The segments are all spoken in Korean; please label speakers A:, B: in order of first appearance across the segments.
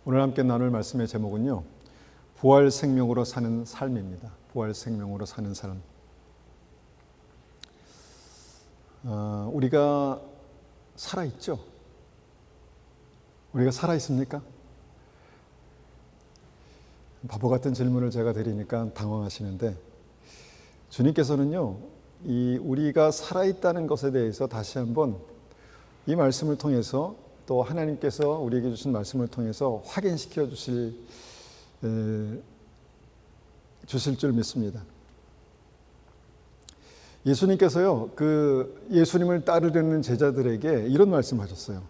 A: 오늘 함께 나눌 말씀의 제목은요, 부활 생명으로 사는 삶입니다. 부활 생명으로 사는 삶. 우리가 살아있죠? 우리가 살아있습니까? 바보 같은 질문을 제가 드리니까 당황하시는데, 주님께서는요, 우리가 살아있다는 것에 대해서 다시 한번 이 말씀을 통해서, 또 하나님께서 우리에게 주신 말씀을 통해서 확인시켜 주실 줄 믿습니다. 예수님께서요, 예수님을 따르려는 제자들에게 이런 말씀하셨어요.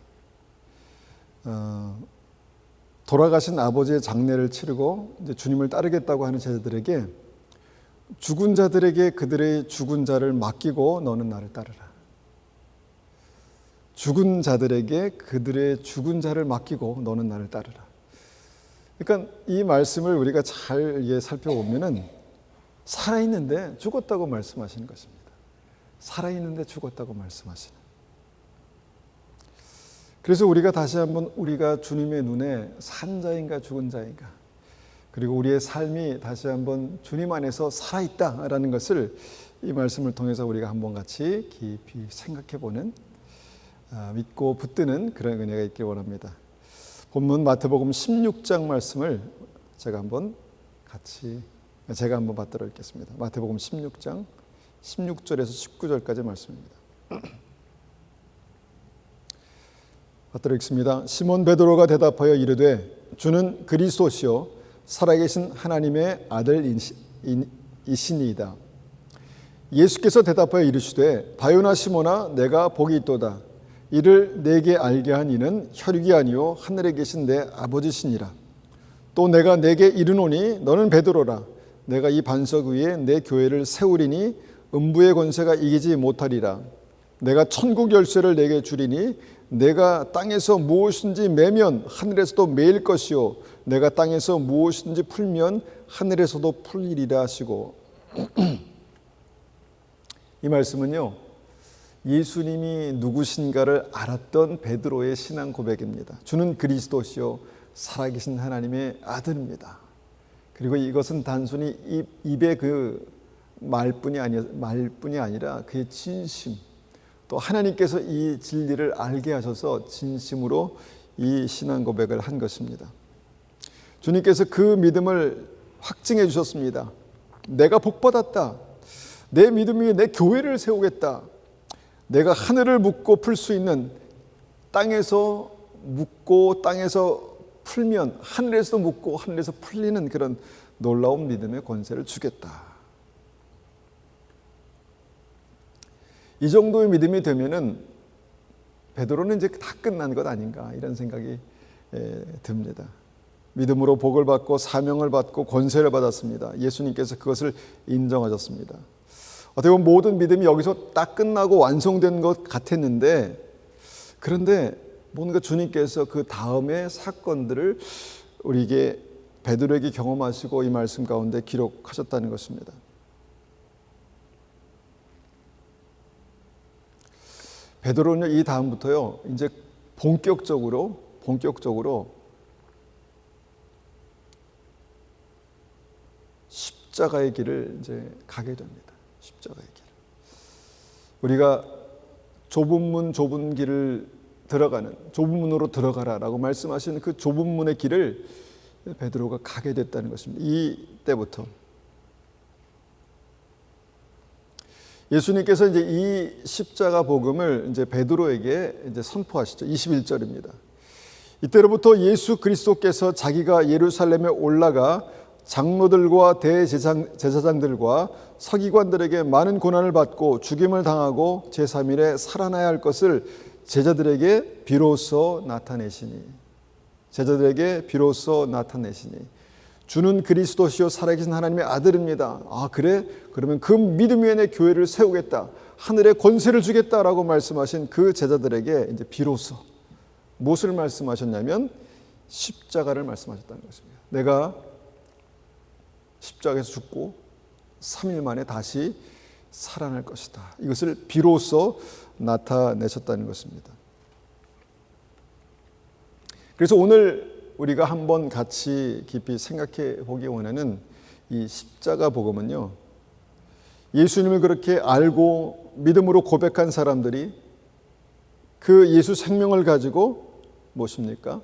A: 돌아가신 아버지의 장례를 치르고 이제 주님을 따르겠다고 하는 제자들에게, 죽은 자들에게 그들의 죽은 자를 맡기고 너는 나를 따르라. 죽은 자들에게 그들의 죽은 자를 맡기고 너는 나를 따르라. 그러니까 이 말씀을 우리가 잘 살펴보면은 살아있는데 죽었다고 말씀하시는 것입니다. 살아있는데 죽었다고 말씀하시는. 그래서 우리가 다시 한번 우리가 주님의 눈에 산 자인가 죽은 자인가, 그리고 우리의 삶이 다시 한번 주님 안에서 살아있다라는 것을 이 말씀을 통해서 우리가 한번 같이 깊이 생각해보는, 믿고 붙드는 그런 은혜가 있길 원합니다. 본문 마태복음 16장 말씀을 제가 한번 받들어 읽겠습니다. 마태복음 16장 16절에서 19절까지 말씀입니다. 받들어 읽습니다. 시몬 베드로가 대답하여 이르되 주는 그리스도시요 살아계신 하나님의 아들이시니이다. 예수께서 대답하여 이르시되 바요나 시몬아 내가 복이 있도다. 이를 내게 알게 한 이는 혈육이 아니요 하늘에 계신 내 아버지시니라. 또 내가 내게 이르노니 너는 베드로라. 내가 이 반석 위에 내 교회를 세우리니 음부의 권세가 이기지 못하리라. 내가 천국 열쇠를 내게 주리니 내가 땅에서 무엇인지 매면 하늘에서도 매일 것이요 내가 땅에서 무엇인지 풀면 하늘에서도 풀리리라 하시고. 이 말씀은요, 예수님이 누구신가를 알았던 베드로의 신앙 고백입니다. 주는 그리스도시요 살아계신 하나님의 아들입니다. 그리고 이것은 단순히 입의 말뿐이 아니라 그의 진심, 또 하나님께서 이 진리를 알게 하셔서 진심으로 이 신앙 고백을 한 것입니다. 주님께서 그 믿음을 확증해 주셨습니다. 내가 복받았다. 내 믿음 위에 내 교회를 세우겠다. 내가 하늘을 묶고 풀 수 있는, 땅에서 묶고 땅에서 풀면 하늘에서도 묶고 하늘에서 풀리는 그런 놀라운 믿음의 권세를 주겠다. 이 정도의 믿음이 되면은 베드로는 이제 다 끝난 것 아닌가, 이런 생각이 듭니다. 믿음으로 복을 받고 사명을 받고 권세를 받았습니다. 예수님께서 그것을 인정하셨습니다. 어떻게 보면 모든 믿음이 여기서 딱 끝나고 완성된 것 같았는데, 그런데 뭔가 주님께서 그 다음의 사건들을 우리에게, 베드로에게 경험하시고 이 말씀 가운데 기록하셨다는 것입니다. 베드로는 이 다음부터요, 이제 본격적으로 십자가의 길을 이제 가게 됩니다. 십자가의 길. 우리가 좁은 문 좁은 길을 들어가는, 좁은 문으로 들어가라라고 말씀하시는 그 좁은 문의 길을 베드로가 가게 됐다는 것입니다. 이때부터 예수님께서 이제 이 십자가 복음을 이제 베드로에게 이제 선포하시죠. 21절입니다. 이때로부터 예수 그리스도께서 자기가 예루살렘에 올라가 장로들과 대제사장들과 서기관들에게 많은 고난을 받고 죽임을 당하고 제3일에 살아나야 할 것을 제자들에게 비로소 나타내시니 주는 그리스도시요 살아계신 하나님의 아들입니다. 아 그래? 그러면 그 믿음 위에 내 교회를 세우겠다, 하늘의 권세를 주겠다라고 말씀하신 그 제자들에게 이제 비로소 무엇을 말씀하셨냐면 십자가를 말씀하셨다는 것입니다. 내가 십자가에서 죽고 3일 만에 다시 살아날 것이다. 이것을 비로소 나타내셨다는 것입니다. 그래서 오늘 우리가 한번 같이 깊이 생각해 보기 원하는 이 십자가 복음은요, 예수님을 그렇게 알고 믿음으로 고백한 사람들이 그 예수 생명을 가지고 무엇입니까?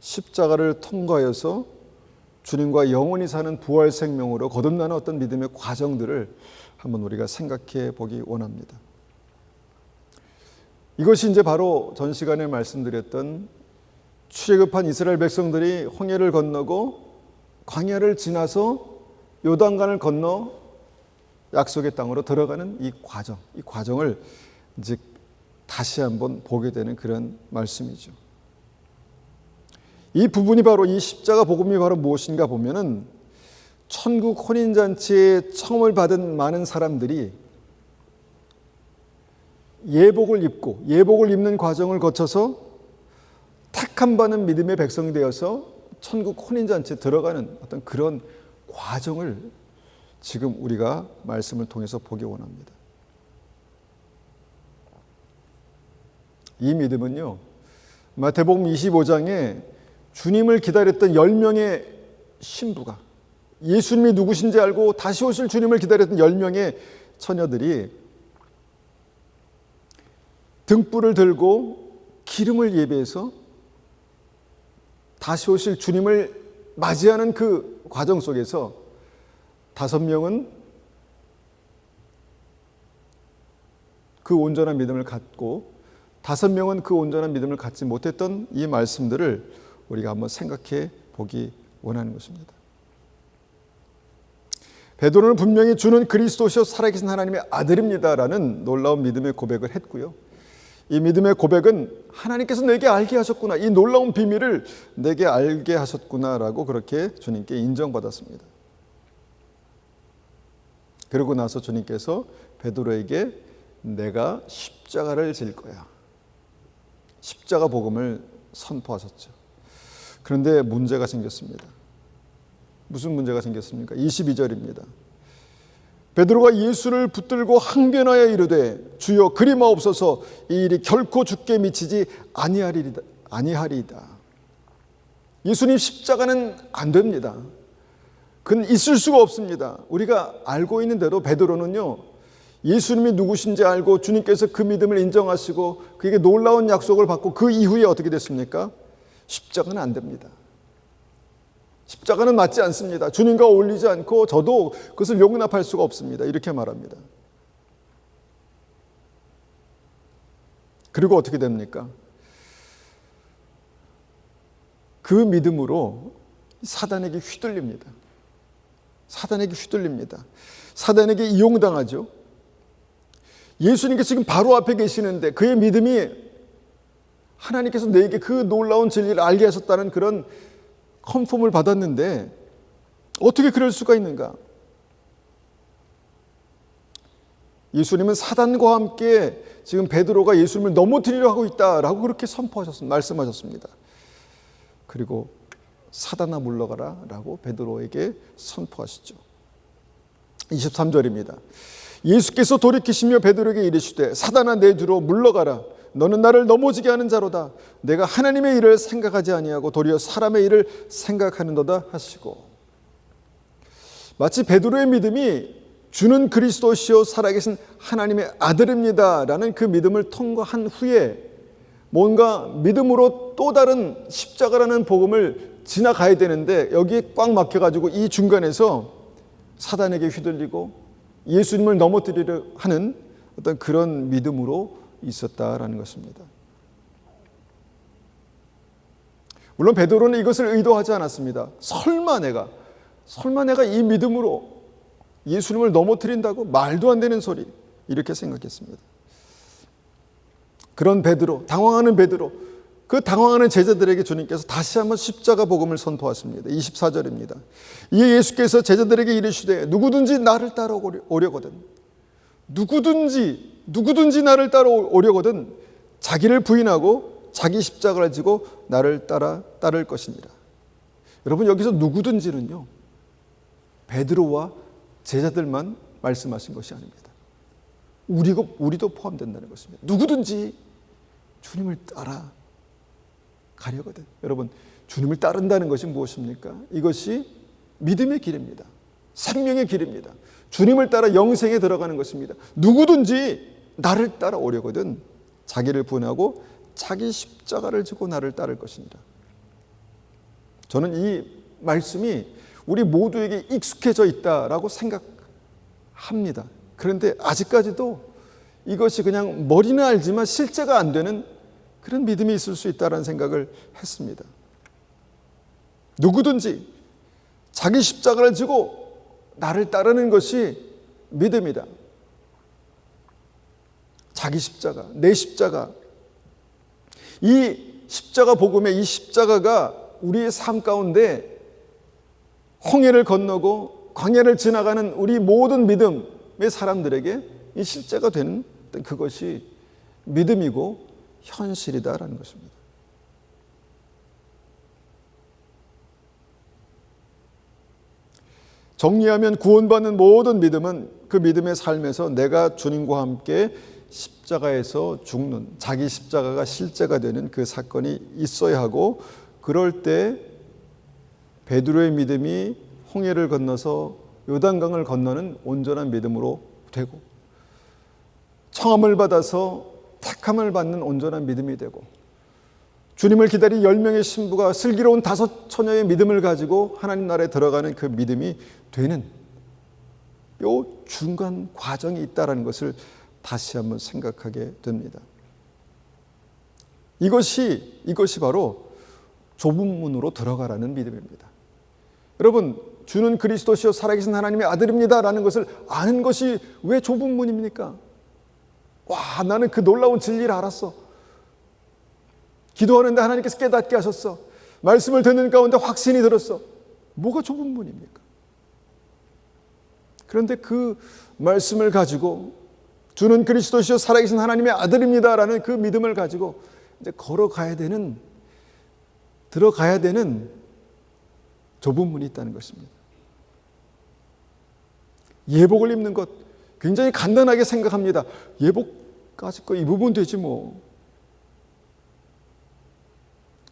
A: 십자가를 통과해서 주님과 영원히 사는 부활 생명으로 거듭나는 어떤 믿음의 과정들을 한번 우리가 생각해 보기 원합니다. 이것이 이제 바로 전 시간에 말씀드렸던 출애굽한 이스라엘 백성들이 홍해를 건너고 광야를 지나서 요단강을 건너 약속의 땅으로 들어가는 이 과정을 이제 다시 한번 보게 되는 그런 말씀이죠. 이 부분이 바로 이 십자가 복음이 바로 무엇인가 보면은 천국 혼인잔치에 청음을 받은 많은 사람들이 예복을 입는 과정을 거쳐서 택함 받는 믿음의 백성이 되어서 천국 혼인잔치에 들어가는 어떤 그런 과정을 지금 우리가 말씀을 통해서 보기 원합니다. 이 믿음은요, 마태복음 25장에 주님을 기다렸던 10명의 신부가, 예수님이 누구신지 알고 다시 오실 주님을 기다렸던 10명의 처녀들이 등불을 들고 기름을 예배해서 다시 오실 주님을 맞이하는 그 과정 속에서 5명은 그 온전한 믿음을 갖고 5명은 그 온전한 믿음을 갖지 못했던 이 말씀들을 우리가 한번 생각해 보기 원하는 것입니다. 베드로는 분명히 주는 그리스도시요 살아계신 하나님의 아들입니다라는 놀라운 믿음의 고백을 했고요. 이 믿음의 고백은 하나님께서 내게 알게 하셨구나, 이 놀라운 비밀을 내게 알게 하셨구나라고 그렇게 주님께 인정받았습니다. 그러고 나서 주님께서 베드로에게 내가 십자가를 질 거야, 십자가 복음을 선포하셨죠. 그런데 문제가 생겼습니다. 무슨 문제가 생겼습니까? 22절입니다. 베드로가 예수를 붙들고 항변하여 이르되 주여 그리마옵소서, 이 일이 결코 주께 미치지 아니하리이다. 예수님 십자가는 안 됩니다. 그건 있을 수가 없습니다. 우리가 알고 있는 대로 베드로는요, 예수님이 누구신지 알고 주님께서 그 믿음을 인정하시고 그에게 놀라운 약속을 받고 그 이후에 어떻게 됐습니까? 십자가는 안 됩니다. 십자가는 맞지 않습니다. 주님과 어울리지 않고 저도 그것을 용납할 수가 없습니다. 이렇게 말합니다. 그리고 어떻게 됩니까? 그 믿음으로 사단에게 휘둘립니다. 사단에게 이용당하죠. 예수님께서 지금 바로 앞에 계시는데 그의 믿음이 하나님께서 내게 그 놀라운 진리를 알게 하셨다는 그런 컨펌을 받았는데 어떻게 그럴 수가 있는가? 예수님은 사단과 함께 지금 베드로가 예수님을 넘어뜨리려 하고 있다라고 그렇게 말씀하셨습니다. 그리고 사단아 물러가라 라고 베드로에게 선포하시죠. 23절입니다. 예수께서 돌이키시며 베드로에게 이르시되 사단아 내 뒤로 물러가라. 너는 나를 넘어지게 하는 자로다. 내가 하나님의 일을 생각하지 아니하고 도리어 사람의 일을 생각하는도다 하시고, 마치 베드로의 믿음이 주는 그리스도시요 살아계신 하나님의 아들입니다 라는 그 믿음을 통과한 후에 뭔가 믿음으로 또 다른 십자가라는 복음을 지나가야 되는데 여기에 꽉 막혀가지고 이 중간에서 사단에게 휘둘리고 예수님을 넘어뜨리려 하는 어떤 그런 믿음으로 있었다라는 것입니다. 물론 베드로는 이것을 의도하지 않았습니다. 설마 내가 이 믿음으로 예수님을 넘어뜨린다고? 말도 안 되는 소리, 이렇게 생각했습니다. 그런 베드로, 당황하는 베드로, 그 당황하는 제자들에게 주님께서 다시 한번 십자가 복음을 선포하십니다. 24절입니다. 이에 예수께서 제자들에게 이르시되 누구든지 나를 따라오려거든, 누구든지 나를 따라오려거든 자기를 부인하고 자기 십자가를 지고 나를 따를 것이니라. 여러분, 여기서 누구든지는요, 베드로와 제자들만 말씀하신 것이 아닙니다. 우리도 포함된다는 것입니다. 누구든지 주님을 따라 가려거든. 여러분, 주님을 따른다는 것이 무엇입니까? 이것이 믿음의 길입니다. 생명의 길입니다. 주님을 따라 영생에 들어가는 것입니다. 누구든지 나를 따라오려거든 자기를 부인하고 자기 십자가를 지고 나를 따를 것입니다. 저는 이 말씀이 우리 모두에게 익숙해져 있다라고 생각합니다. 그런데 아직까지도 이것이 그냥 머리는 알지만 실제가 안 되는 그런 믿음이 있을 수 있다는 생각을 했습니다. 누구든지 자기 십자가를 지고 나를 따르는 것이 믿음이다. 자기 십자가, 내 십자가. 이 십자가 복음의 이 십자가가 우리의 삶 가운데 홍해를 건너고 광야를 지나가는 우리 모든 믿음의 사람들에게 이 실제가 되는 그것이 믿음이고 현실이다라는 것입니다. 정리하면 구원받는 모든 믿음은 그 믿음의 삶에서 내가 주님과 함께 십자가에서 죽는, 자기 십자가가 실제가 되는 그 사건이 있어야 하고, 그럴 때 베드로의 믿음이 홍해를 건너서 요단강을 건너는 온전한 믿음으로 되고, 청함을 받아서 택함을 받는 온전한 믿음이 되고, 주님을 기다린 10명의 신부가 슬기로운 5 처녀의 믿음을 가지고 하나님 나라에 들어가는 그 믿음이 되는 요 중간 과정이 있다는 것을 다시 한번 생각하게 됩니다. 이것이 바로 좁은 문으로 들어가라는 믿음입니다. 여러분, 주는 그리스도시요 살아계신 하나님의 아들입니다라는 것을 아는 것이 왜 좁은 문입니까? 와, 나는 그 놀라운 진리를 알았어. 기도하는데 하나님께서 깨닫게 하셨어. 말씀을 듣는 가운데 확신이 들었어. 뭐가 좁은 문입니까? 그런데 그 말씀을 가지고 주는 그리스도시요 살아계신 하나님의 아들입니다라는 그 믿음을 가지고 이제 들어가야 되는 좁은 문이 있다는 것입니다. 예복을 입는 것 굉장히 간단하게 생각합니다. 예복까지 거 입으면 되지 뭐.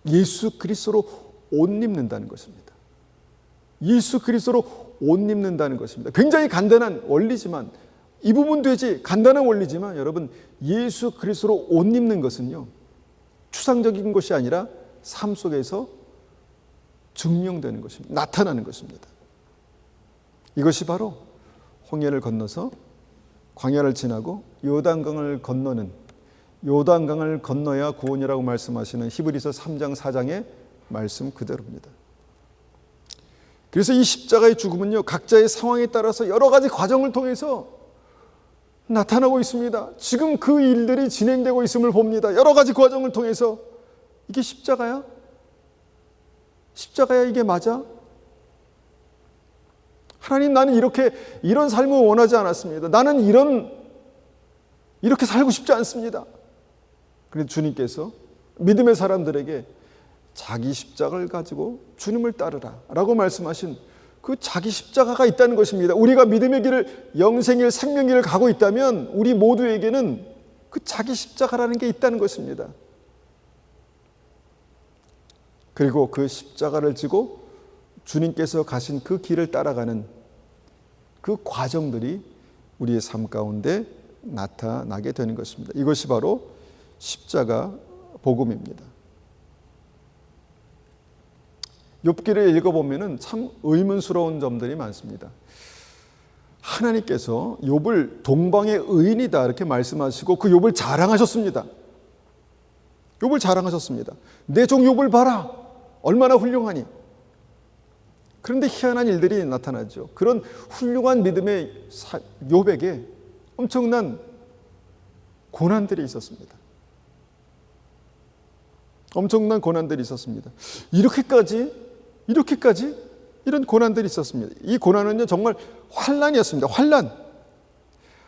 A: 예수 그리스도로 옷 입는다는 것입니다. 예수 그리스도로 옷 입는다는 것입니다. 굉장히 간단한 원리지만, 입으면 되지, 간단한 원리지만, 여러분, 예수 그리스도로 옷 입는 것은요, 추상적인 것이 아니라 삶 속에서 증명되는 것입니다. 나타나는 것입니다. 이것이 바로 홍해를 건너서 광야를 지나고 요단강을 건너는, 요단강을 건너야 구원이라고 말씀하시는 히브리서 3장 4장의 말씀 그대로입니다. 그래서 이 십자가의 죽음은요, 각자의 상황에 따라서 여러 가지 과정을 통해서 나타나고 있습니다. 지금 그 일들이 진행되고 있음을 봅니다. 여러 가지 과정을 통해서 이게 십자가야? 십자가야 이게 맞아? 하나님, 나는 이런 삶을 원하지 않았습니다. 나는 이렇게 살고 싶지 않습니다. 그런데 주님께서 믿음의 사람들에게 자기 십자가를 가지고 주님을 따르라 라고 말씀하신 그 자기 십자가가 있다는 것입니다. 우리가 믿음의 길을, 영생길, 생명길을 가고 있다면 우리 모두에게는 그 자기 십자가라는 게 있다는 것입니다. 그리고 그 십자가를 지고 주님께서 가신 그 길을 따라가는 그 과정들이 우리의 삶 가운데 나타나게 되는 것입니다. 이것이 바로 십자가 복음입니다. 욥기를 읽어보면 참 의문스러운 점들이 많습니다. 하나님께서 욥을 동방의 의인이다 이렇게 말씀하시고 그 욥을 자랑하셨습니다. 욥을 자랑하셨습니다. 내 종 욥을 봐라, 얼마나 훌륭하니. 그런데 희한한 일들이 나타나죠. 그런 훌륭한 믿음의 욥에게 엄청난 고난들이 있었습니다. 엄청난 고난들이 있었습니다. 이렇게까지 이런 고난들이 있었습니다. 이 고난은요, 정말 환난이었습니다. 환난.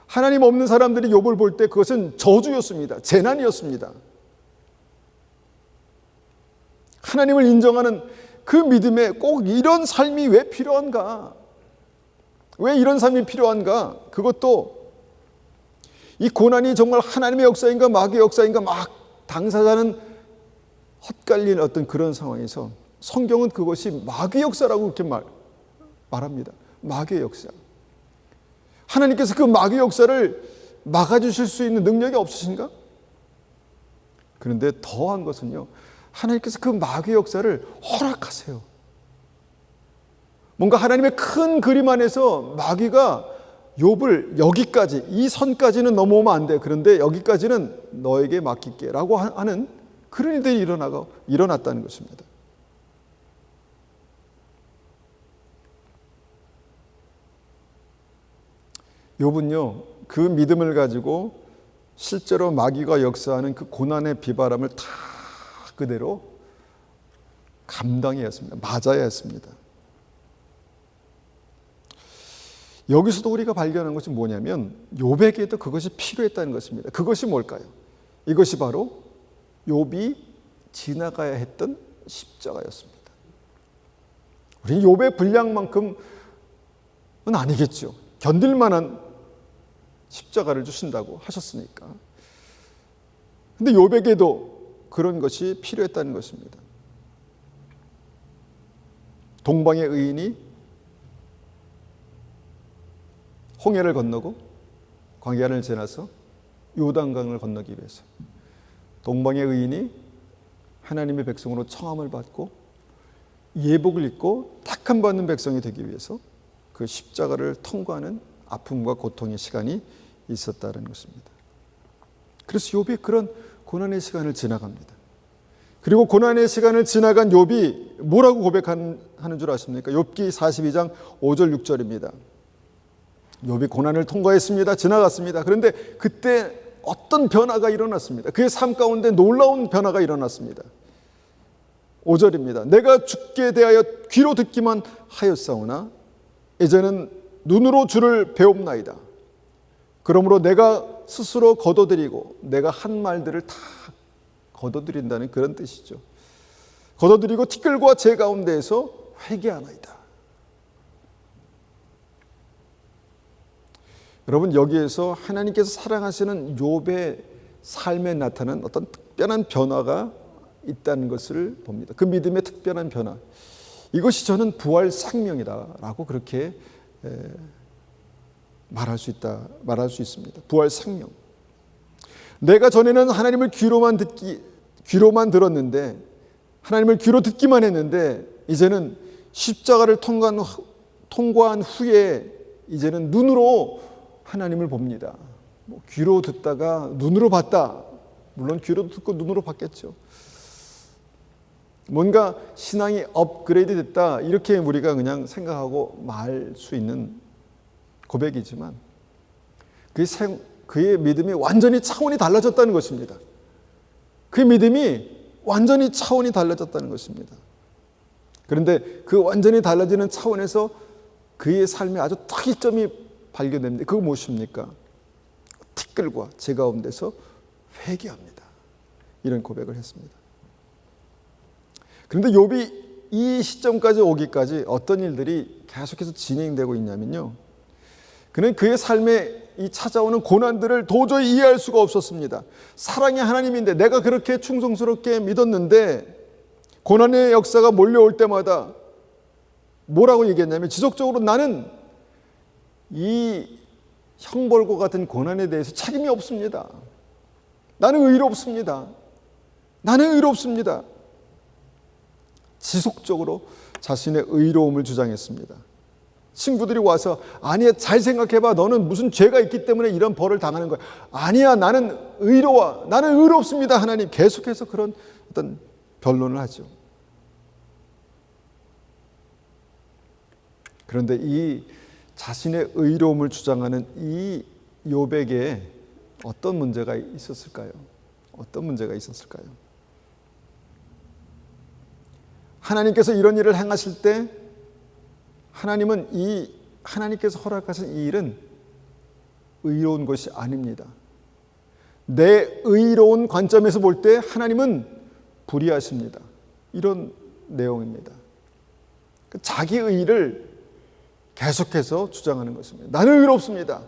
A: 하나님 없는 사람들이 욥을 볼 때 그것은 저주였습니다. 재난이었습니다. 하나님을 인정하는 그 믿음에 꼭 이런 삶이 왜 필요한가? 왜 이런 삶이 필요한가? 그것도 이 고난이 정말 하나님의 역사인가 마귀의 역사인가 막 당사자는 헛갈린 어떤 그런 상황에서 성경은 그것이 마귀의 역사라고 그렇게 말합니다. 마귀의 역사. 하나님께서 그 마귀의 역사를 막아주실 수 있는 능력이 없으신가? 그런데 더한 것은요, 하나님께서 그 마귀의 역사를 허락하세요. 뭔가 하나님의 큰 그림 안에서 마귀가 욥을 여기까지, 이 선까지는 넘어오면 안 돼. 그런데 여기까지는 너에게 맡길게 라고 하는 그런 일들이 일어났다는 것입니다. 욥은요, 그 믿음을 가지고 실제로 마귀가 역사하는 그 고난의 비바람을 다 그대로 감당해야 했습니다. 맞아야 했습니다. 여기서도 우리가 발견한 것이 뭐냐면 욥에게도 그것이 필요했다는 것입니다. 그것이 뭘까요? 이것이 바로 욥이 지나가야 했던 십자가였습니다. 우리 욥의 분량만큼은 아니겠죠. 견딜 만한 십자가를 주신다고 하셨으니까. 근데 욥에게도 그런 것이 필요했다는 것입니다. 동방의 의인이 홍해를 건너고 광야를 지나서 요단강을 건너기 위해서, 동방의 의인이 하나님의 백성으로 청함을 받고 예복을 입고 택함 받는 백성이 되기 위해서 그 십자가를 통과하는 아픔과 고통의 시간이 있었다는 것입니다. 그래서 욥이 그런 고난의 시간을 지나갑니다. 그리고 고난의 시간을 지나간 욥이 뭐라고 고백하는 줄 아십니까? 욥기 42장 5절 6절입니다. 욥이 고난을 통과했습니다. 지나갔습니다. 그런데 그때 어떤 변화가 일어났습니다. 그의 삶 가운데 놀라운 변화가 일어났습니다. 5절입니다. 내가 주께 대하여 귀로 듣기만 하였사오나 이제는 눈으로 주를 배웁나이다. 그러므로 내가 스스로 거둬들이고 내가 한 말들을 다 거둬들인다는 그런 뜻이죠. 거둬들이고 티끌과 제 가운데에서 회개하나이다. 여러분, 여기에서 하나님께서 사랑하시는 욥의 삶에 나타난 어떤 특별한 변화가 있다는 것을 봅니다. 그 믿음의 특별한 변화, 이것이 저는 부활 생명이다라고 그렇게 말할 수 있습니다. 부활 생명. 내가 전에는 하나님을 귀로만 들었는데, 하나님을 귀로 듣기만 했는데, 이제는 십자가를 통과한 후에 이제는 눈으로 하나님을 봅니다. 귀로 듣다가 눈으로 봤다. 물론 귀로 듣고 눈으로 봤겠죠. 뭔가 신앙이 업그레이드 됐다, 이렇게 우리가 그냥 생각하고 말 수 있는 고백이지만 그의 믿음이 완전히 차원이 달라졌다는 것입니다. 그의 믿음이 완전히 차원이 달라졌다는 것입니다. 그런데 그 완전히 달라지는 차원에서 그의 삶에 아주 특이점이 발견됩니다. 그거 무엇입니까? 티끌과 제 가운데서 회개합니다. 이런 고백을 했습니다. 그런데 욥이 이 시점까지 오기까지 어떤 일들이 계속해서 진행되고 있냐면요, 그는 그의 삶에 이 찾아오는 고난들을 도저히 이해할 수가 없었습니다. 사랑의 하나님인데, 내가 그렇게 충성스럽게 믿었는데 고난의 역사가 몰려올 때마다 뭐라고 얘기했냐면, 지속적으로 나는 이 형벌과 같은 고난에 대해서 책임이 없습니다. 나는 의롭습니다. 나는 의롭습니다. 지속적으로 자신의 의로움을 주장했습니다. 친구들이 와서, 아니야, 잘 생각해봐, 너는 무슨 죄가 있기 때문에 이런 벌을 당하는 거야. 아니야, 나는 의로워, 나는 의롭습니다. 하나님, 계속해서 그런 어떤 변론을 하죠. 그런데 이 자신의 의로움을 주장하는 이 욥에게 어떤 문제가 있었을까요? 어떤 문제가 있었을까요? 하나님께서 이런 일을 행하실 때 하나님께서 허락하신 이 일은 의로운 것이 아닙니다. 내 의로운 관점에서 볼 때 하나님은 불의하십니다. 이런 내용입니다. 자기 의를 계속해서 주장하는 것입니다. 나는 의롭습니다.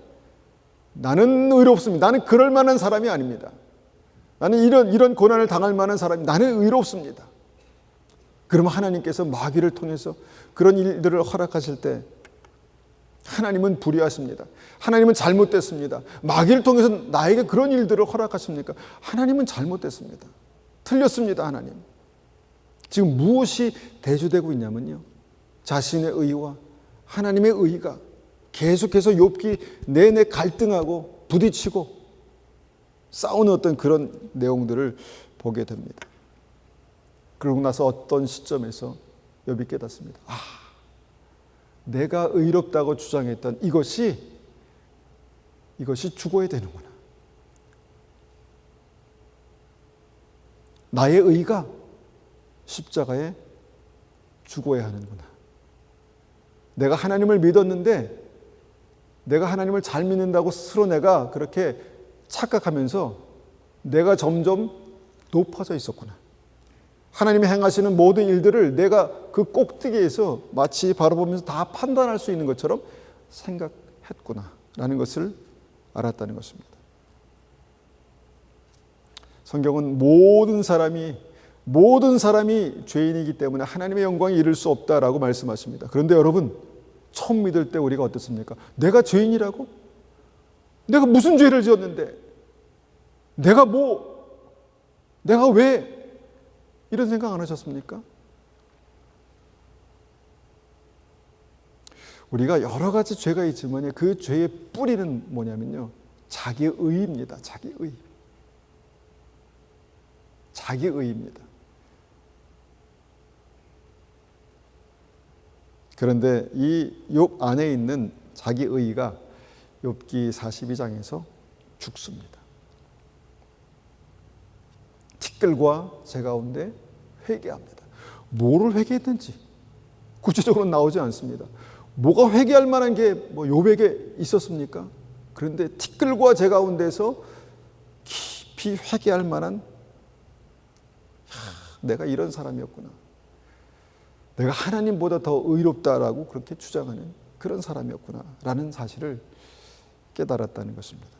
A: 나는 의롭습니다. 나는 그럴 만한 사람이 아닙니다. 나는 이런 고난을 당할 만한 사람이, 나는 의롭습니다. 그러면 하나님께서 마귀를 통해서 그런 일들을 허락하실 때 하나님은 불의하십니다. 하나님은 잘못됐습니다. 마귀를 통해서 나에게 그런 일들을 허락하십니까? 하나님은 잘못됐습니다. 틀렸습니다. 하나님. 지금 무엇이 대조되고 있냐면요, 자신의 의와 하나님의 의가 계속해서 욥기 내내 갈등하고 부딪히고 싸우는 어떤 그런 내용들을 보게 됩니다. 그러고 나서 어떤 시점에서 욥이 깨닫습니다. 내가 의롭다고 주장했던 이것이 죽어야 되는구나. 나의 의가 십자가에 죽어야 하는구나. 내가 하나님을 믿었는데 내가 하나님을 잘 믿는다고 스스로 내가 그렇게 착각하면서 내가 점점 높아져 있었구나. 하나님이 행하시는 모든 일들을 내가 그 꼭대기에서 마치 바라보면서 다 판단할 수 있는 것처럼 생각했구나 라는 것을 알았다는 것입니다. 성경은 모든 사람이 죄인이기 때문에 하나님의 영광에 이를 수 없다라고 말씀하십니다. 그런데 여러분, 처음 믿을 때 우리가 어떻습니까? 내가 죄인이라고? 내가 무슨 죄를 지었는데? 내가 왜? 이런 생각 안 하셨습니까? 우리가 여러 가지 죄가 있지만 그 죄의 뿌리는 뭐냐면요, 자기의 의입니다. 자기의 의입니다. 그런데 이 욥 안에 있는 자기 의가 욥기 42장에서 죽습니다. 티끌과 재 가운데 회개합니다. 뭐를 회개했는지 구체적으로 나오지 않습니다. 뭐가 회개할 만한 게 욥에게 있었습니까? 그런데 티끌과 재 가운데서 깊이 회개할 만한, 내가 이런 사람이었구나. 내가 하나님보다 더 의롭다라고 그렇게 주장하는 그런 사람이었구나 라는 사실을 깨달았다는 것입니다.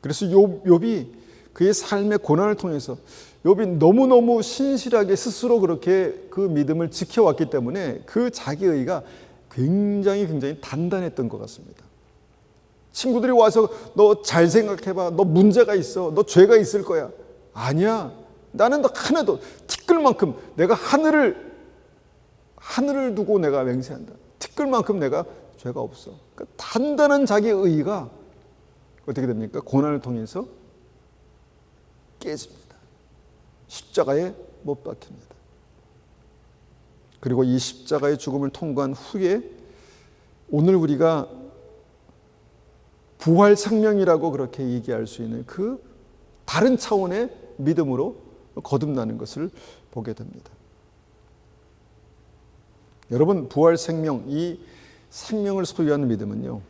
A: 그래서 욥이 그의 삶의 고난을 통해서 욥이 너무너무 신실하게 스스로 그렇게 그 믿음을 지켜왔기 때문에 그 자기의가 굉장히 단단했던 것 같습니다. 친구들이 와서 너 잘 생각해봐, 너 문제가 있어, 너 죄가 있을 거야. 아니야, 나는 하나도, 티끌만큼 내가 하늘을 두고 내가 맹세한다. 티끌만큼 내가 죄가 없어. 그러니까 단단한 자기 의가 어떻게 됩니까? 고난을 통해서 깨집니다. 십자가에 못 박힙니다. 그리고 이 십자가의 죽음을 통과한 후에 오늘 우리가 부활 생명이라고 그렇게 얘기할 수 있는 그 다른 차원의 믿음으로 거듭나는 것을 보게 됩니다. 여러분, 부활 생명, 이 생명을 소유하는 믿음은요,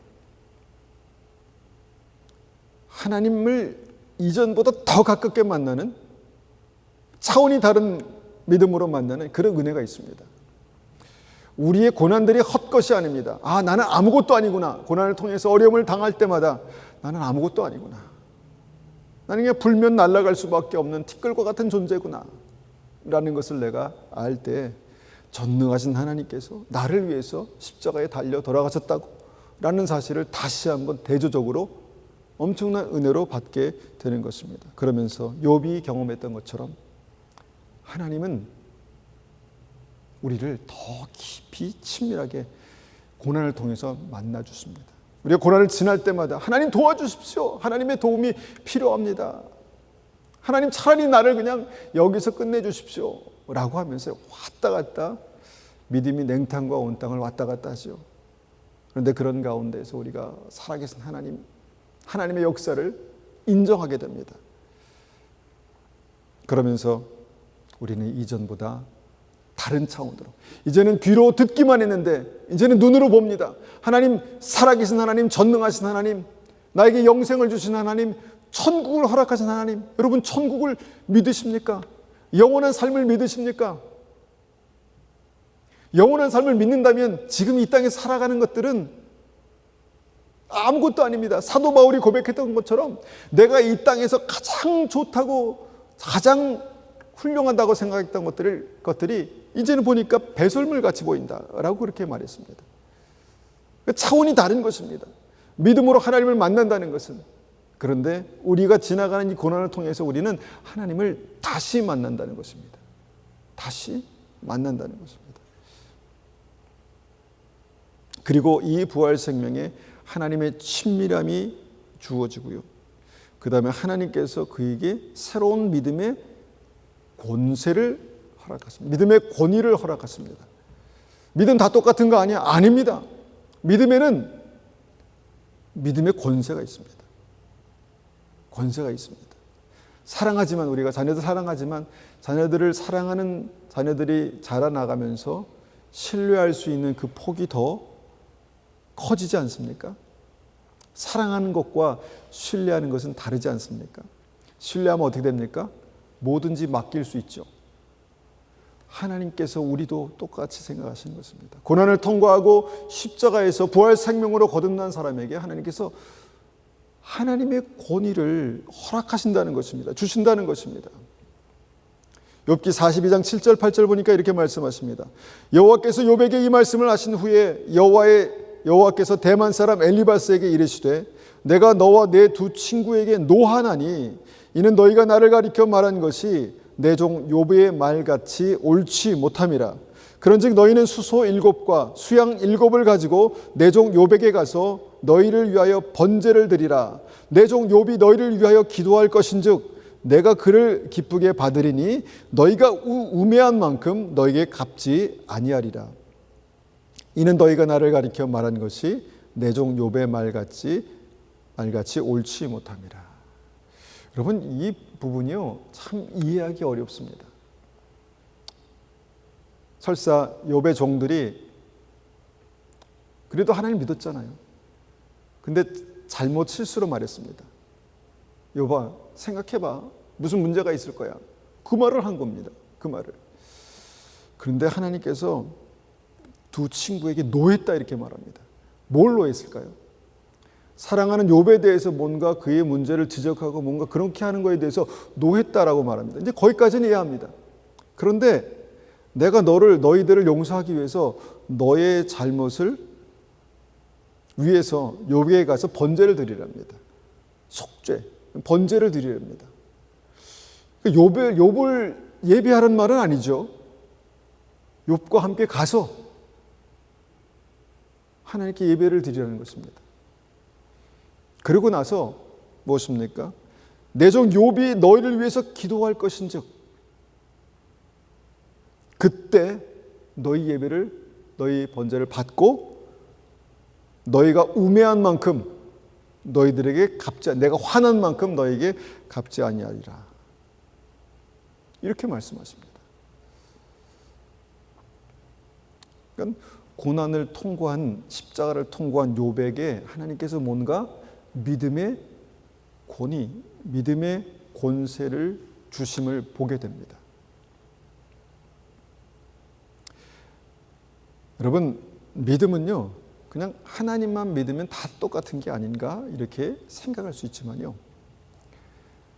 A: 하나님을 이전보다 더 가깝게 만나는, 차원이 다른 믿음으로 만나는 그런 은혜가 있습니다. 우리의 고난들이 헛것이 아닙니다. 나는 아무것도 아니구나. 고난을 통해서 어려움을 당할 때마다 나는 아무것도 아니구나. 나는 그냥 불면 날아갈 수밖에 없는 티끌과 같은 존재구나 라는 것을 내가 알 때 전능하신 하나님께서 나를 위해서 십자가에 달려 돌아가셨다고 라는 사실을 다시 한번 대조적으로 엄청난 은혜로 받게 되는 것입니다. 그러면서 욥이 경험했던 것처럼 하나님은 우리를 더 깊이 친밀하게 고난을 통해서 만나 주십니다. 우리가 고난을 지날 때마다 하나님 도와주십시오. 하나님의 도움이 필요합니다. 하나님 차라리 나를 그냥 여기서 끝내주십시오 라고 하면서 왔다 갔다 믿음이 냉탕과 온탕을 왔다 갔다 하죠. 그런데 그런 가운데서 우리가 살아계신 하나님의 역사를 인정하게 됩니다. 그러면서 우리는 이전보다 다른 차원으로, 이제는 귀로 듣기만 했는데 이제는 눈으로 봅니다. 하나님, 살아계신 하나님, 전능하신 하나님, 나에게 영생을 주신 하나님, 천국을 허락하신 하나님. 여러분, 천국을 믿으십니까? 영원한 삶을 믿으십니까? 영원한 삶을 믿는다면 지금 이 땅에 살아가는 것들은 아무것도 아닙니다. 사도 바울이 고백했던 것처럼 내가 이 땅에서 가장 좋다고 가장 훌륭하다고 생각했던 것들이 이제는 보니까 배설물 같이 보인다라고 그렇게 말했습니다. 차원이 다른 것입니다. 믿음으로 하나님을 만난다는 것은, 그런데 우리가 지나가는 이 고난을 통해서 우리는 하나님을 다시 만난다는 것입니다. 다시 만난다는 것입니다. 그리고 이 부활 생명에 하나님의 친밀함이 주어지고요. 그 다음에 하나님께서 그에게 새로운 믿음의 권세를 허락하십니다. 믿음의 권위를 허락하십니다. 믿음 다 똑같은 거 아니야? 아닙니다. 믿음에는 믿음의 권세가 있습니다. 권세가 있습니다. 사랑하지만, 우리가 자녀들 사랑하지만 자녀들을 사랑하는 자녀들이 자라나가면서 신뢰할 수 있는 그 폭이 더 커지지 않습니까? 사랑하는 것과 신뢰하는 것은 다르지 않습니까? 신뢰하면 어떻게 됩니까? 뭐든지 맡길 수 있죠. 하나님께서 우리도 똑같이 생각하시는 것입니다. 고난을 통과하고 십자가에서 부활 생명으로 거듭난 사람에게 하나님께서 하나님의 권위를 허락하신다는 것입니다. 주신다는 것입니다. 욥기 42장 7절 8절 보니까 이렇게 말씀하십니다. 여호와께서 욥에게 이 말씀을 하신 후에 여호와께서 대만 사람 엘리바스에게 이르시되 내가 너와 내 두 친구에게 노하나니 이는 너희가 나를 가리켜 말한 것이 내 종 욥의 말같이 옳지 못함이라. 그런즉 너희는 수소 7과 수양 7을 가지고 내 종 욥에게 가서 너희를 위하여 번제를 드리라. 내 종 욥이 너희를 위하여 기도할 것인즉 내가 그를 기쁘게 받으리니 너희가 우매한 만큼 너희에게 갚지 아니하리라. 이는 너희가 나를 가리켜 말한 것이 내 종 욥의 말같이 옳지 못함이라. 여러분, 이 부분이요 참 이해하기 어렵습니다. 설사 욥의 종들이 그래도 하나님 믿었잖아요. 근데 잘못 실수로 말했습니다. 욥아, 생각해봐. 무슨 문제가 있을 거야. 그 말을 한 겁니다. 그 말을. 그런데 하나님께서 두 친구에게 노했다 이렇게 말합니다. 뭘 노했을까요? 사랑하는 욥에 대해서 뭔가 그의 문제를 지적하고 뭔가 그렇게 하는 거에 대해서 노했다라고 말합니다. 이제 거기까지는 이해합니다. 그런데 내가 너희들을 용서하기 위해서 너의 잘못을 위해서 욥에게 가서 번제를 드리랍니다. 속죄, 번제를 드리랍니다. 욥을 예배하라는 말은 아니죠. 욥과 함께 가서 하나님께 예배를 드리라는 것입니다. 그러고 나서 무엇입니까? 내 종 욥이 너희를 위해서 기도할 것인즉 그때 너희 예배를, 너희 번제를 받고 너희가 우매한 만큼 너희들에게 내가 화난 만큼 너희에게 갚지 아니하리라. 이렇게 말씀하십니다. 그러니까 고난을 통과한, 십자가를 통과한 욥에게 하나님께서 뭔가 믿음의 권위, 믿음의 권세를 주심을 보게 됩니다. 여러분, 믿음은요 그냥 하나님만 믿으면 다 똑같은 게 아닌가 이렇게 생각할 수 있지만요,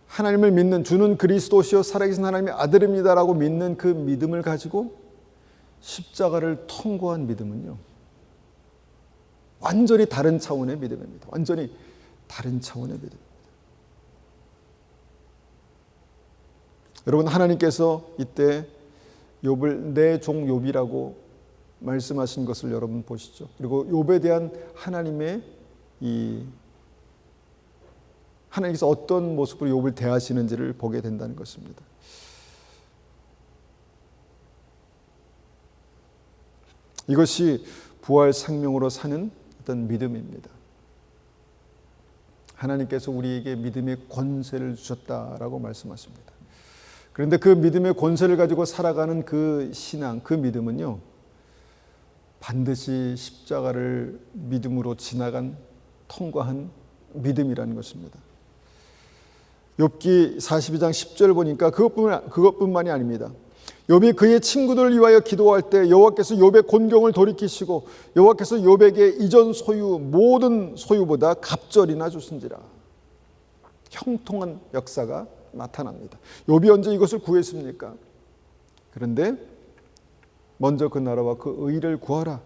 A: 하나님을 믿는, 주는 그리스도시요 살아계신 하나님의 아들입니다라고 믿는 그 믿음을 가지고 십자가를 통과한 믿음은요 완전히 다른 차원의 믿음입니다. 완전히 다른 차원의 믿음입니다. 여러분, 하나님께서 이때 욥을 내 종 욥이라고 말씀하신 것을 여러분 보시죠. 그리고 욥에 대한 하나님께서 어떤 모습으로 욥을 대하시는지를 보게 된다는 것입니다. 이것이 부활 생명으로 사는 어떤 믿음입니다. 하나님께서 우리에게 믿음의 권세를 주셨다라고 말씀하십니다. 그런데 그 믿음의 권세를 가지고 살아가는 그 신앙, 그 믿음은요 반드시 십자가를 믿음으로 통과한 믿음이라는 것입니다. 욥기 42장 10절 보니까 그것뿐만이 아닙니다. 욥이 그의 친구들을 위하여 기도할 때 여호와께서 욥의 곤경을 돌이키시고 여호와께서 욥에게 이전 소유 모든 소유보다 갑절이나 주신지라. 형통한 역사가 나타납니다. 욥이 언제 이것을 구했습니까? 그런데 먼저 그 나라와 그 의를 구하라.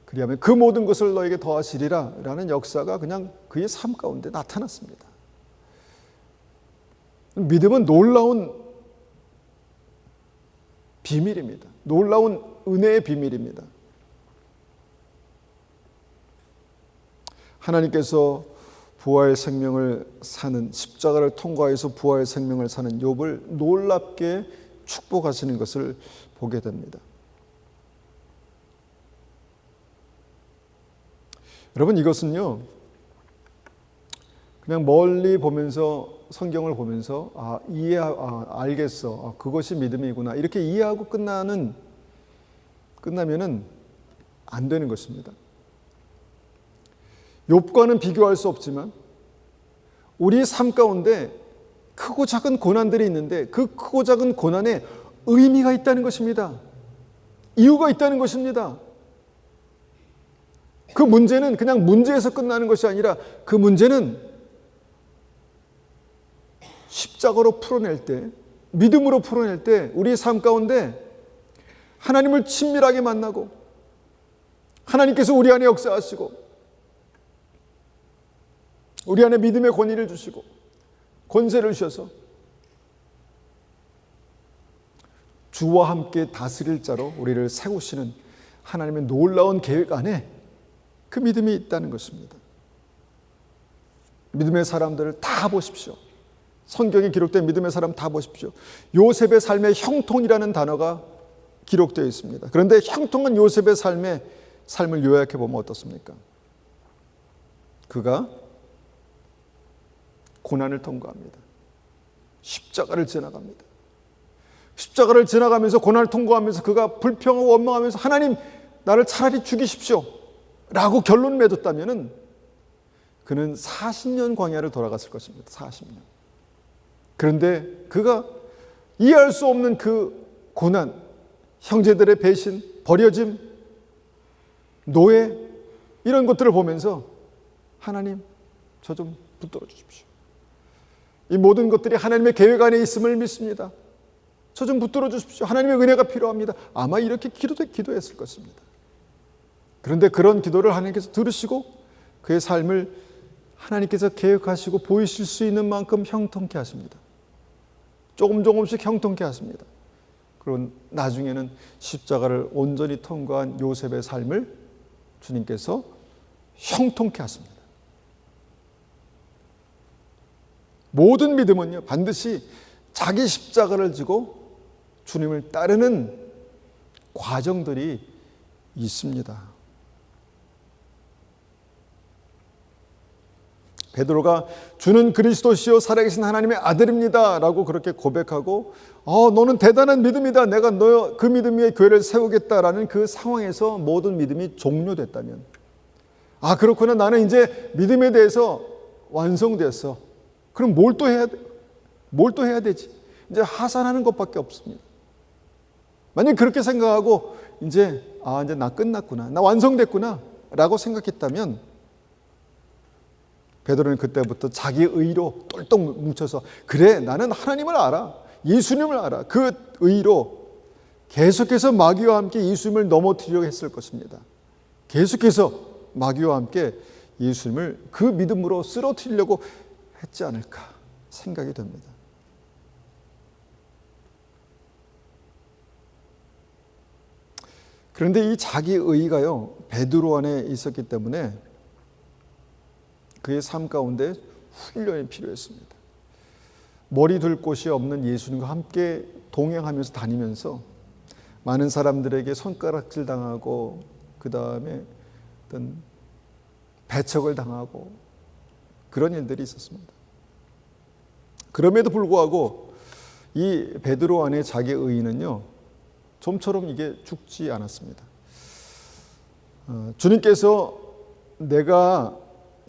A: 그리하면 그 모든 것을 너에게 더하시리라 라는 역사가 그냥 그의 삶 가운데 나타났습니다. 믿음은 놀라운 비밀입니다. 놀라운 은혜의 비밀입니다. 하나님께서 부활 생명을 사는, 십자가를 통과해서 부활 생명을 사는 욥을 놀랍게 축복하시는 것을 보게 됩니다. 여러분, 이것은요 그냥 멀리 보면서, 성경을 보면서 알겠어, 그것이 믿음이구나 이렇게 이해하고 끝나면은 안 되는 것입니다. 욥과는 비교할 수 없지만 우리 삶 가운데 크고 작은 고난들이 있는데 그 크고 작은 고난에 의미가 있다는 것입니다. 이유가 있다는 것입니다. 그 문제는 그냥 문제에서 끝나는 것이 아니라 그 문제는 십자가로 풀어낼 때, 믿음으로 풀어낼 때 우리의 삶 가운데 하나님을 친밀하게 만나고 하나님께서 우리 안에 역사하시고 우리 안에 믿음의 권위를 주시고 권세를 주셔서 주와 함께 다스릴 자로 우리를 세우시는 하나님의 놀라운 계획 안에 그 믿음이 있다는 것입니다. 믿음의 사람들을 다 보십시오. 성경에 기록된 믿음의 사람 다 보십시오. 요셉의 삶에 형통이라는 단어가 기록되어 있습니다. 그런데 형통한 요셉의 삶을 요약해 보면 어떻습니까? 그가 고난을 통과합니다. 십자가를 지나갑니다. 십자가를 지나가면서 고난을 통과하면서 그가 불평하고 원망하면서 하나님 나를 차라리 죽이십시오 라고 결론 맺었다면 그는 40년 광야를 돌아갔을 것입니다. 40년. 그런데 그가 이해할 수 없는 그 고난, 형제들의 배신, 버려짐, 노예 이런 것들을 보면서 하나님 저 좀 붙들어 주십시오. 이 모든 것들이 하나님의 계획 안에 있음을 믿습니다. 저 좀 붙들어 주십시오. 하나님의 은혜가 필요합니다. 아마 이렇게 기도했을 것입니다. 그런데 그런 기도를 하나님께서 들으시고 그의 삶을 하나님께서 계획하시고 보이실 수 있는 만큼 형통케 하십니다. 조금씩 형통케 하십니다. 그리고 나중에는 십자가를 온전히 통과한 요셉의 삶을 주님께서 형통케 하십니다. 모든 믿음은요 반드시 자기 십자가를 지고 주님을 따르는 과정들이 있습니다. 베드로가 주는 그리스도시요 살아계신 하나님의 아들입니다 라고 그렇게 고백하고 너는 대단한 믿음이다, 내가 너 그 믿음 위에 교회를 세우겠다라는 그 상황에서 모든 믿음이 종료됐다면 그렇구나, 나는 이제 믿음에 대해서 완성됐어. 그럼 뭘 또 해야 되지? 이제 하산하는 것밖에 없습니다. 만약 그렇게 생각하고 이제 나 끝났구나, 나 완성됐구나 라고 생각했다면 베드로는 그때부터 자기 의로 똘똘 뭉쳐서 그래 나는 하나님을 알아, 예수님을 알아, 그 의로 계속해서 마귀와 함께 예수님을 넘어뜨리려고 했을 것입니다. 계속해서 마귀와 함께 예수님을 그 믿음으로 쓰러뜨리려고 했지 않을까 생각이 됩니다. 그런데 이 자기 의가요 베드로 안에 있었기 때문에 그의 삶 가운데 훈련이 필요했습니다. 머리 둘 곳이 없는 예수님과 함께 동행하면서 다니면서 많은 사람들에게 손가락질 당하고 그 다음에 어떤 배척을 당하고 그런 일들이 있었습니다. 그럼에도 불구하고 이 베드로 안에 자기 의인은요 좀처럼 이게 죽지 않았습니다. 주님께서 내가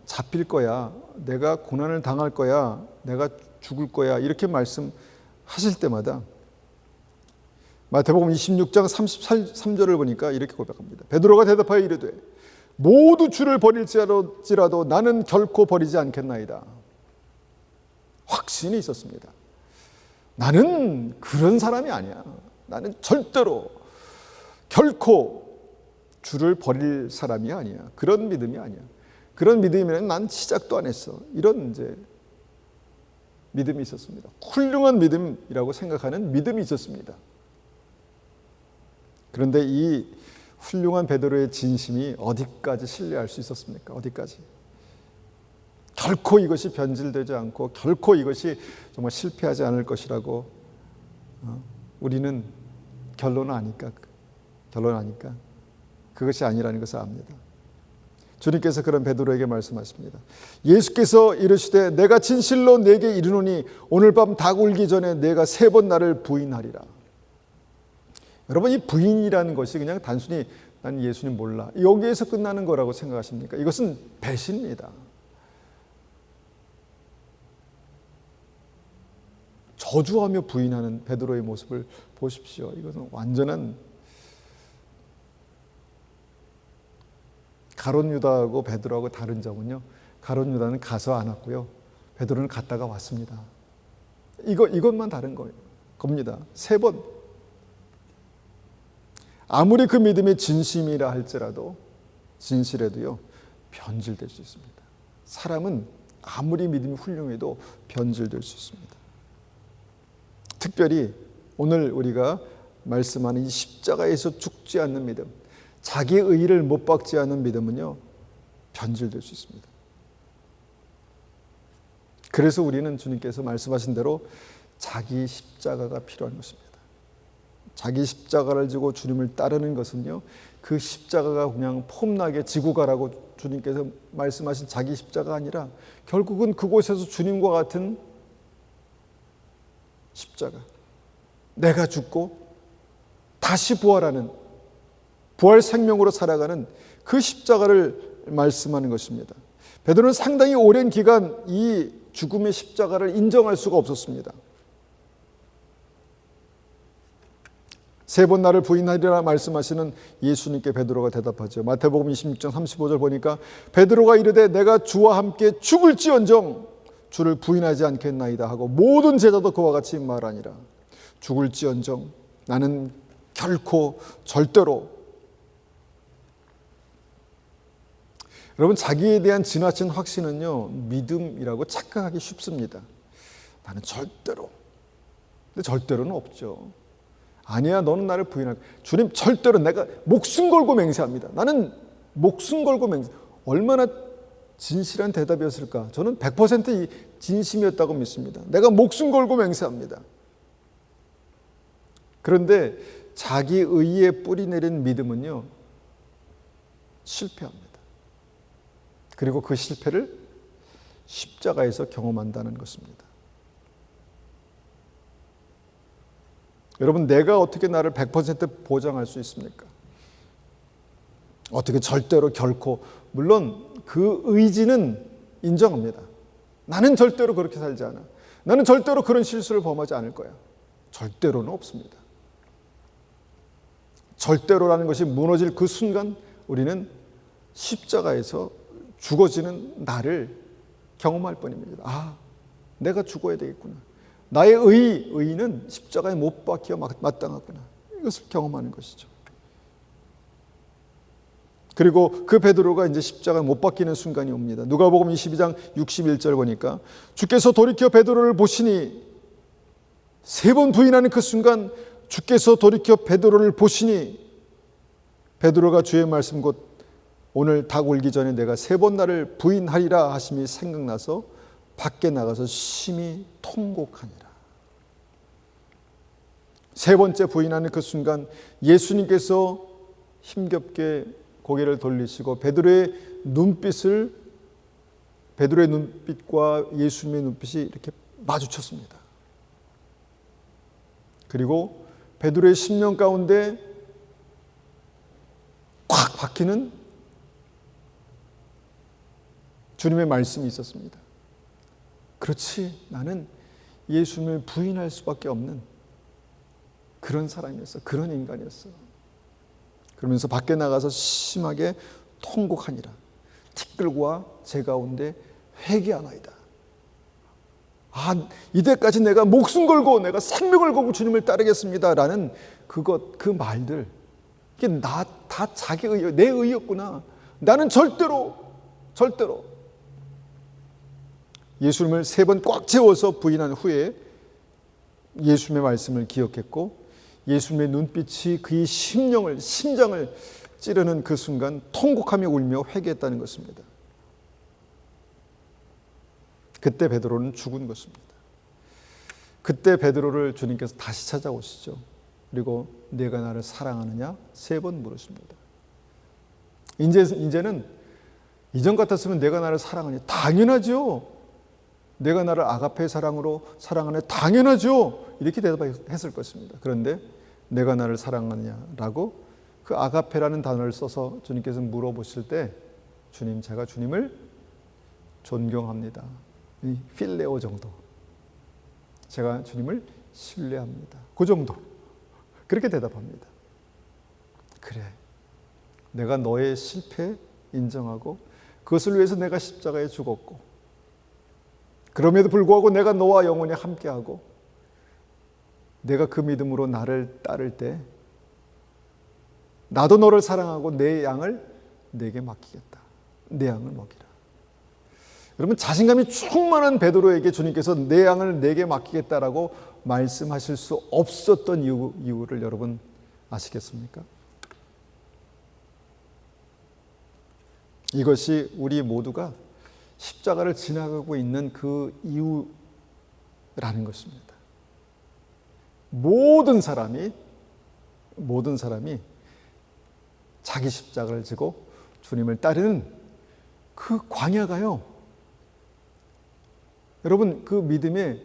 A: 잡힐 거야, 내가 고난을 당할 거야, 내가 죽을 거야 이렇게 말씀하실 때마다 마태복음 26장 33절을 보니까 이렇게 고백합니다. 베드로가 대답하여 이르되 모두 주를 버릴지라도 나는 결코 버리지 않겠나이다. 확신이 있었습니다. 나는 그런 사람이 아니야. 나는 절대로 결코 주를 버릴 사람이 아니야. 그런 믿음이 아니야. 그런 믿음이면 난 시작도 안 했어. 이런 이제 믿음이 있었습니다. 훌륭한 믿음이라고 생각하는 믿음이 있었습니다. 그런데 이 훌륭한 베드로의 진심이 어디까지 신뢰할 수 있었습니까? 어디까지? 결코 이것이 변질되지 않고 결코 이것이 정말 실패하지 않을 것이라고 우리는 결론은 아니까 그것이 아니라는 것을 압니다. 주님께서 그런 베드로에게 말씀하십니다. 예수께서 이르시되 내가 진실로 네게 이르노니 오늘 밤 닭 울기 전에 내가 3번 나를 부인하리라. 여러분, 이 부인이라는 것이 그냥 단순히 난 예수님 몰라 여기에서 끝나는 거라고 생각하십니까? 이것은 배신입니다. 저주하며 부인하는 베드로의 모습을 보십시오. 이것은 완전한 가룟 유다하고 베드로하고 다른 점은요, 가룟 유다는 가서 안 왔고요, 베드로는 갔다가 왔습니다. 이것만 다른 거예요. 겁니다. 3번. 아무리 그 믿음이 진심이라 할지라도 진실에도요 변질될 수 있습니다. 사람은 아무리 믿음이 훌륭해도 변질될 수 있습니다. 특별히 오늘 우리가 말씀하는 이 십자가에서 죽지 않는 믿음, 자기의 의의를 못 박지 않는 믿음은요 변질될 수 있습니다. 그래서 우리는 주님께서 말씀하신 대로 자기 십자가가 필요한 것입니다. 자기 십자가를 지고 주님을 따르는 것은요, 그 십자가가 그냥 폼나게 지고 가라고 주님께서 말씀하신 자기 십자가 아니라 결국은 그곳에서 주님과 같은 십자가, 내가 죽고 다시 부활하는, 부활 생명으로 살아가는 그 십자가를 말씀하는 것입니다. 베드로는 상당히 오랜 기간 이 죽음의 십자가를 인정할 수가 없었습니다. 3번 나를 부인하리라 말씀하시는 예수님께 베드로가 대답하죠. 마태복음 26장 35절 보니까 베드로가 이르되 내가 주와 함께 죽을지언정 주를 부인하지 않겠나이다 하고 모든 제자도 그와 같이 말하니라. 죽을지언정, 나는 결코 절대로. 여러분, 자기에 대한 지나친 확신은요 믿음이라고 착각하기 쉽습니다. 나는 절대로. 근데 절대로는 없죠. 아니야, 너는 나를 부인할 거야. 주님, 절대로 내가 목숨 걸고 맹세합니다. 나는 목숨 걸고 맹세. 얼마나 진실한 대답이었을까? 저는 100% 진심이었다고 믿습니다. 내가 목숨 걸고 맹세합니다. 그런데 자기 의에 뿌리 내린 믿음은요 실패합니다. 그리고 그 실패를 십자가에서 경험한다는 것입니다. 여러분, 내가 어떻게 나를 100% 보장할 수 있습니까? 어떻게 절대로 결코, 물론 그 의지는 인정합니다. 나는 절대로 그렇게 살지 않아. 나는 절대로 그런 실수를 범하지 않을 거야. 절대로는 없습니다. 절대로라는 것이 무너질 그 순간 우리는 십자가에서 죽어지는 나를 경험할 뿐입니다. 아, 내가 죽어야 되겠구나. 나의 의의는 십자가에 못 박혀 마땅하구나. 이것을 경험하는 것이죠. 그리고 그 베드로가 이제 십자가에 못 박히는 순간이 옵니다. 누가복음 22장 61절 보니까 주께서 돌이켜 베드로를 보시니, 3번 부인하는 그 순간 주께서 돌이켜 베드로를 보시니, 베드로가 주의 말씀 곧 오늘 닭 울기 전에 내가 3번 나를 부인하리라 하심이 생각나서 밖에 나가서 심히 통곡하니라. 3번째 부인하는 그 순간 예수님께서 힘겹게 고개를 돌리시고 베드로의 눈빛과 예수님의 눈빛이 이렇게 마주쳤습니다. 그리고 베드로의 심령 가운데 꽉 박히는 주님의 말씀이 있었습니다. 그렇지, 나는 예수님을 부인할 수밖에 없는, 그런 사람이었어. 그런 인간이었어. 그러면서 밖에 나가서 심하게 통곡하니라. 티끌과 재 가운데 회개하나이다. 이때까지 내가 목숨 걸고 내가 생명을 걸고 주님을 따르겠습니다라는 그 말들, 이게 다 자기 의여, 내 의였구나. 나는 절대로 예수님을 3번 꽉 채워서 부인한 후에 예수님의 말씀을 기억했고, 예수님의 눈빛이 그의 심장을 찌르는 그 순간 통곡하며 울며 회개했다는 것입니다. 그때 베드로는 죽은 것입니다. 그때 베드로를 주님께서 다시 찾아오시죠. 그리고 내가 나를 사랑하느냐 3번 물으십니다. 이제는 이전 같았으면 내가 나를 사랑하냐, 당연하죠. 내가 나를 아가페 사랑으로 사랑하냐, 당연하죠. 이렇게 대답했을 것입니다. 그런데 내가 나를 사랑하느냐라고 그 아가페라는 단어를 써서 주님께서 물어보실 때, 주님, 제가 주님을 존경합니다. 이 필레오 정도. 제가 주님을 신뢰합니다. 그 정도. 그렇게 대답합니다. 그래, 내가 너의 실패 인정하고 그것을 위해서 내가 십자가에 죽었고, 그럼에도 불구하고 내가 너와 영원히 함께하고, 내가 그 믿음으로 나를 따를 때 나도 너를 사랑하고 내 양을 내게 맡기겠다. 내 양을 먹이라. 여러분, 자신감이 충만한 베드로에게 주님께서 내 양을 내게 맡기겠다라고 말씀하실 수 없었던 이유를 여러분 아시겠습니까? 이것이 우리 모두가 십자가를 지나가고 있는 그 이유라는 것입니다. 모든 사람이 자기 십자가를 지고 주님을 따르는 그 광야가요, 여러분, 그 믿음의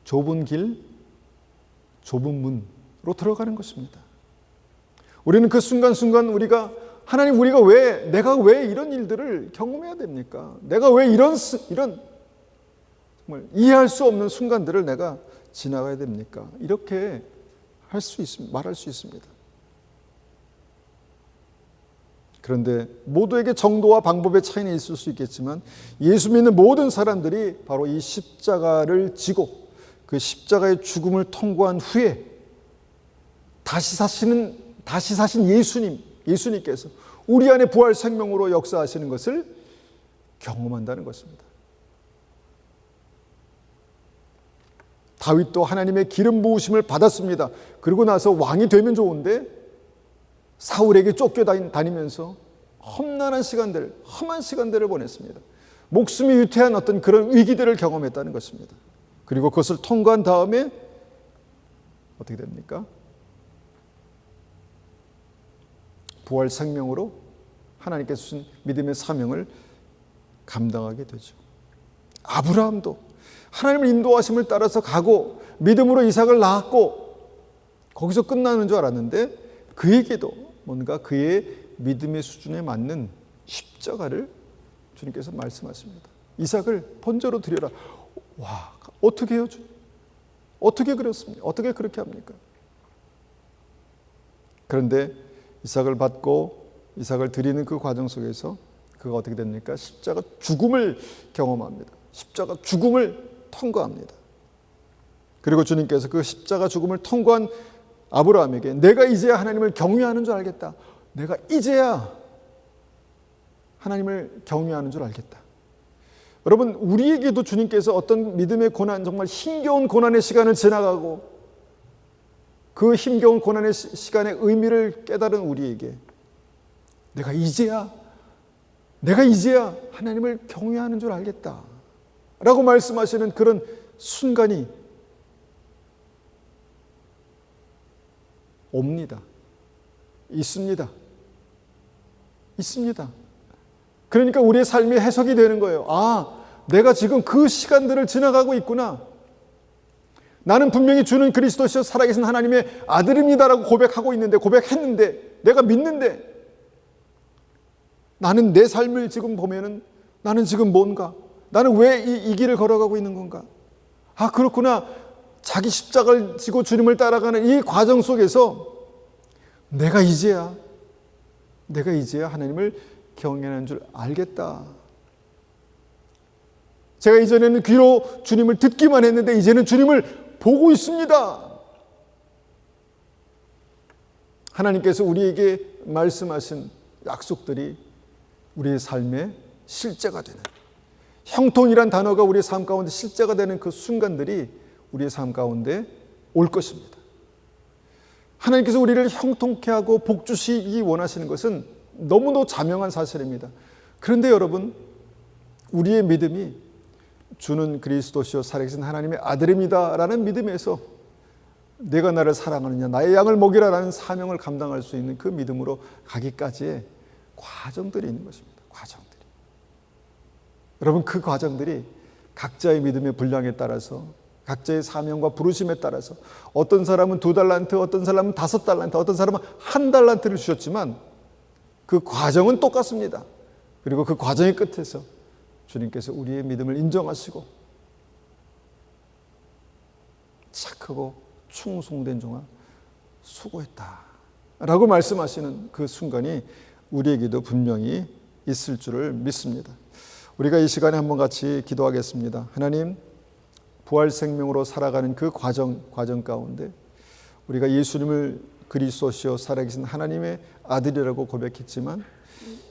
A: 좁은 길, 좁은 문으로 들어가는 것입니다. 우리는 그 순간순간 하나님, 내가 왜 이런 일들을 경험해야 됩니까? 내가 왜 이런 정말 이해할 수 없는 순간들을 내가 지나가야 됩니까? 이렇게 말할 수 있습니다. 그런데 모두에게 정도와 방법의 차이는 있을 수 있겠지만, 예수 믿는 모든 사람들이 바로 이 십자가를 지고 그 십자가의 죽음을 통과한 후에 다시 사신 예수님께서 우리 안에 부활 생명으로 역사하시는 것을 경험한다는 것입니다. 다윗도 하나님의 기름 부으심을 받았습니다. 그리고 나서 왕이 되면 좋은데 사울에게 쫓겨다니면서 험한 시간들을 보냈습니다. 목숨이 유태한 어떤 그런 위기들을 경험했다는 것입니다. 그리고 그것을 통과한 다음에 어떻게 됩니까? 부활 생명으로 하나님께서 주신 믿음의 사명을 감당하게 되죠. 아브라함도 하나님의 인도하심을 따라서 가고 믿음으로 이삭을 낳았고 거기서 끝나는 줄 알았는데, 그에게도 뭔가 그의 믿음의 수준에 맞는 십자가를 주님께서 말씀하십니다. 이삭을 번제로 드려라. 와, 어떻게 해요? 어떻게 그렇습니까? 어떻게 그렇게 합니까? 그런데 이삭을 받고 이삭을 드리는 그 과정 속에서 그가 어떻게 됩니까? 십자가 죽음을 경험합니다. 십자가 죽음을 통과합니다. 그리고 주님께서 그 십자가 죽음을 통과한 아브라함에게 내가 이제야 하나님을 경외하는 줄 알겠다. 내가 이제야 하나님을 경외하는 줄 알겠다. 여러분, 우리에게도 주님께서 어떤 믿음의 고난, 정말 힘겨운 고난의 시간을 지나가고 그 힘겨운 고난의 시간의 의미를 깨달은 우리에게 내가 이제야 하나님을 경외하는 줄 알겠다 라고 말씀하시는 그런 순간이 옵니다. 있습니다. 그러니까 우리의 삶이 해석이 되는 거예요. 내가 지금 그 시간들을 지나가고 있구나. 나는 분명히 주는 그리스도시요 살아계신 하나님의 아들입니다라고 고백했는데, 내가 믿는데, 나는 내 삶을 지금 보면은 나는 지금 뭔가, 나는 왜 이 길을 걸어가고 있는 건가? 그렇구나. 자기 십자가를 지고 주님을 따라가는 이 과정 속에서 내가 이제야 하나님을 경외하는 줄 알겠다. 제가 이전에는 귀로 주님을 듣기만 했는데 이제는 주님을 보고 있습니다. 하나님께서 우리에게 말씀하신 약속들이 우리의 삶의 실제가 되는, 형통이란 단어가 우리의 삶 가운데 실제가 되는 그 순간들이 우리의 삶 가운데 올 것입니다. 하나님께서 우리를 형통케 하고 복 주시기 원하시는 것은 너무도 자명한 사실입니다. 그런데 여러분, 우리의 믿음이 주는 그리스도시요 살아계신 하나님의 아들입니다 라는 믿음에서 내가 나를 사랑하느냐, 나의 양을 먹이라라는 사명을 감당할 수 있는 그 믿음으로 가기까지의 과정들이 있는 것입니다. 과정들이. 여러분, 그 과정들이 각자의 믿음의 분량에 따라서, 각자의 사명과 부르심에 따라서, 어떤 사람은 2달란트, 어떤 사람은 5달란트, 어떤 사람은 1달란트를 주셨지만 그 과정은 똑같습니다. 그리고 그 과정의 끝에서 주님께서 우리의 믿음을 인정하시고 착하고 충성된 종아 수고했다 라고 말씀하시는 그 순간이 우리에게도 분명히 있을 줄을 믿습니다. 우리가 이 시간에 한번 같이 기도하겠습니다. 하나님, 부활 생명으로 살아가는 그 과정 가운데 우리가 예수님을 그리스도시요 살아계신 하나님의 아들이라고 고백했지만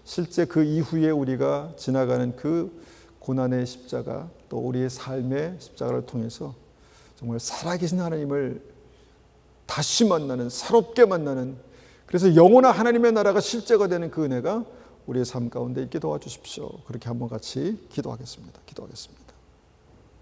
A: 실제 그 이후에 우리가 지나가는 그 고난의 십자가, 또 우리의 삶의 십자가를 통해서 정말 살아계신 하나님을 다시 만나는, 새롭게 만나는, 그래서 영원한 하나님의 나라가 실제가 되는 그 은혜가 우리의 삶 가운데 있게 도와주십시오. 그렇게 한번 같이 기도하겠습니다.